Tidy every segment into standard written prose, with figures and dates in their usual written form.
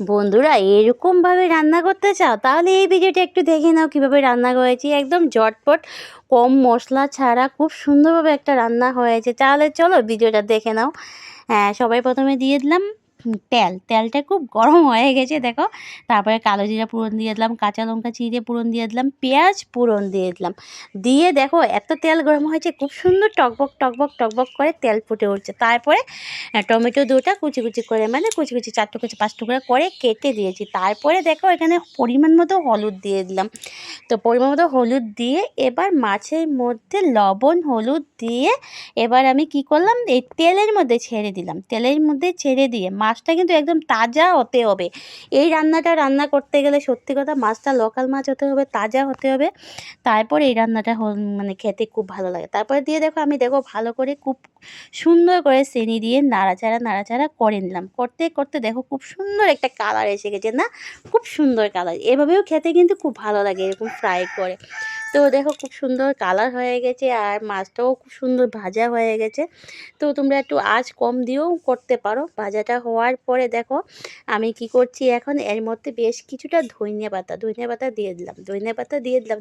বন্ধুরা এরকমভাবে রান্না করতে চাও তাহলে এই ভিডিওটা একটু দেখে নাও কিভাবে রান্না করেছি। একদম ঝটপট কম মশলা ছাড়া খুব সুন্দরভাবে একটা রান্না হয়েছে। তাহলে চলো ভিডিওটা দেখে নাও। হ্যাঁ, সবাই প্রথমে দিয়ে দিলাম তেলটা খুব গরম হয়ে গেছে দেখো। তারপরে কালো জিরা ফোড়ন দিয়ে দিলাম, কাঁচা লঙ্কা চিড়ে ফোড়ন দিয়ে দিলাম, পেঁয়াজ ফোড়ন দিয়ে দিলাম। দিয়ে দেখো এত তেল গরম হয়েছে, খুব সুন্দর টকবক টকবক টকবক করে তেল ফুটে উঠছে। তারপরে টমেটো দুটো কুচি কুচি করে, মানে কুচি কুচি 4 টুকরো 5 টুকরো করে কেটে দিয়েছি। তারপরে দেখো এখানে পরিমাণ মতো হলুদ দিয়ে দিলাম। তো পরিমাণ মতো হলুদ দিয়ে এবার মাছের মধ্যে লবণ হলুদ দিয়ে এবার আমি কি করলাম, এই তেলের মধ্যে ছেড়ে দিলাম। তেলের মধ্যে ছেড়ে দিয়ে মাছটা কিন্তু একদম তাজা হতে হবে। এই রান্নাটা রান্না করতে গেলে সত্যি কথা মাছটা লোকাল মাছ হতে হবে, তাজা হতে হবে। তারপর এই রান্নাটা মানে খেতে খুব ভালো লাগে। তারপরে দিয়ে দেখো আমি ভালো করে খুব সুন্দর করে চিনি দিয়ে নাড়াচাড়া করে নিলাম। করতে করতে দেখো খুব সুন্দর একটা কালার এসে গেছে না, খুব সুন্দর কালার। এভাবেও খেতে কিন্তু খুব ভালো লাগে এরকম ফ্রাই করে। তো দেখো খুব সুন্দর কালার হয়ে গেছে আর মাছটাও খুব সুন্দর ভাজা হয়ে গেছে। তো তোমরা একটু আঁচ কম দিয়েও করতে পারো। ভাজাটা হওয়ার পরে দেখো আমি কি করছি, এখন এর মধ্যে বেশ কিছুটা ধনিয়া পাতা দিয়ে দিলাম।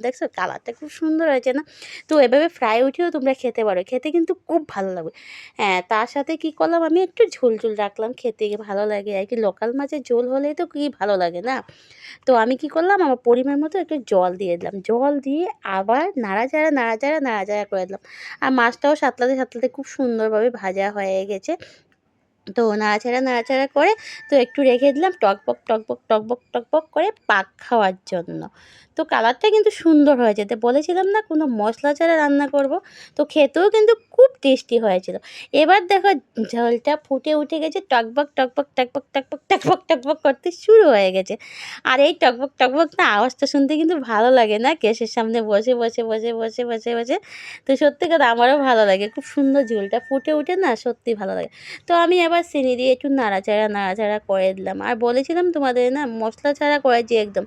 দেখছো কালারটা খুব সুন্দর হয়েছে না। তো এভাবে ফ্রাই উঠেও তোমরা খেতে পারো, খেতে কিন্তু খুব ভালো লাগবে। হ্যাঁ, তার সাথে কি করলাম, আমি একটু ঝোল রাখলাম, খেতে ভালো লাগে আর কি। লোকাল মাছের ঝোল হলেই তো কি ভালো লাগে না। তো আমি কি করলাম, আমার পরিমাণ মতো একটু জল দিয়ে দিলাম। জল দিয়ে আবার নাড়াচাড়া করে দিলাম। আর মাছটাও সাঁতলাতে খুব সুন্দরভাবে ভাজা হয়ে গেছে। তো নাড়াচাড়া করে তো একটু রেখে দিলাম টকবক করে পাক খাওয়ার জন্য। তো কালারটা কিন্তু সুন্দর হয়েছে। তো বলেছিলাম না কোনো মশলা ছাড়া রান্না করব। তো খেতেও কিন্তু খুব টেস্টি হয়েছিল। এবার দেখো ঝোলটা ফুটে উঠে গেছে, টকবক করতে শুরু হয়ে গেছে। আর এই টকবক না আওয়াজটা শুনতে কিন্তু ভালো লাগে না, গ্যাসের সামনে বসে। তো সত্যি কথা আমারও ভালো লাগে, খুব সুন্দর ঝোলটা ফুটে উঠে না, সত্যি ভালো লাগে। তো আমি আবার চিনি দিয়ে একটু নাড়াচাড়া করে দিলাম। আর বলেছিলাম তোমাদের না মশলা ছাড়া করেছি একদম।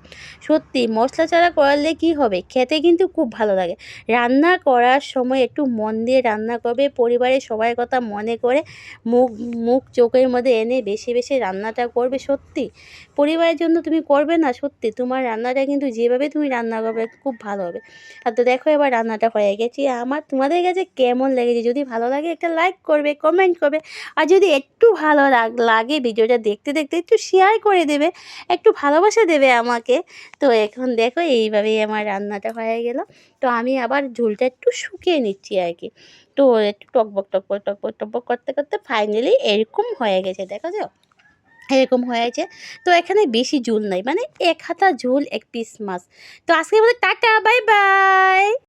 সত্যি মশলা ছাড়া করলে কি হবে, খেতে কিন্তু খুব ভালো লাগে। রান্না করার সময় একটু মন দিয়ে রান্না করবে, পরিবারের সবার কথা মনে করে মুখ মুখ চোখের মধ্যে এনে বেশি বেশি রান্নাটা করবে। সত্যি পরিবারের জন্য তুমি করবে না, সত্যি তোমার রান্নাটা কিন্তু যেভাবে তুমি রান্না করবে খুব ভালো হবে। আর তো দেখো এবার রান্নাটা হয়ে গেছে আমার। তোমাদের কাছে কেমন লেগেছে, যদি ভালো লাগে একটা লাইক করবে, কমেন্ট করবে। আর যদি একটু ভালো লাগে ভিডিওটা দেখতে দেখতে একটু শেয়ার করে দেবে, একটু ভালোবাসা দেবে আমাকে। তো এখন দেখো এইভাবেই আমার রান্নাটা হয়ে গেল। তো আমি আবার ঝোলটা একটু শুকিয়ে নিচ্ছি আর কি। তো একটু টকবক করতে করতে ফাইনালি এরকম হয়ে গেছে, দেখো যাও এরকম হয়েছে। তো এখানে বেশি ঝোল নাই, মানে 1 হাতা ঝোল 1 পিস মাছ। তো আজকে বলে টাটা, বাই বাই।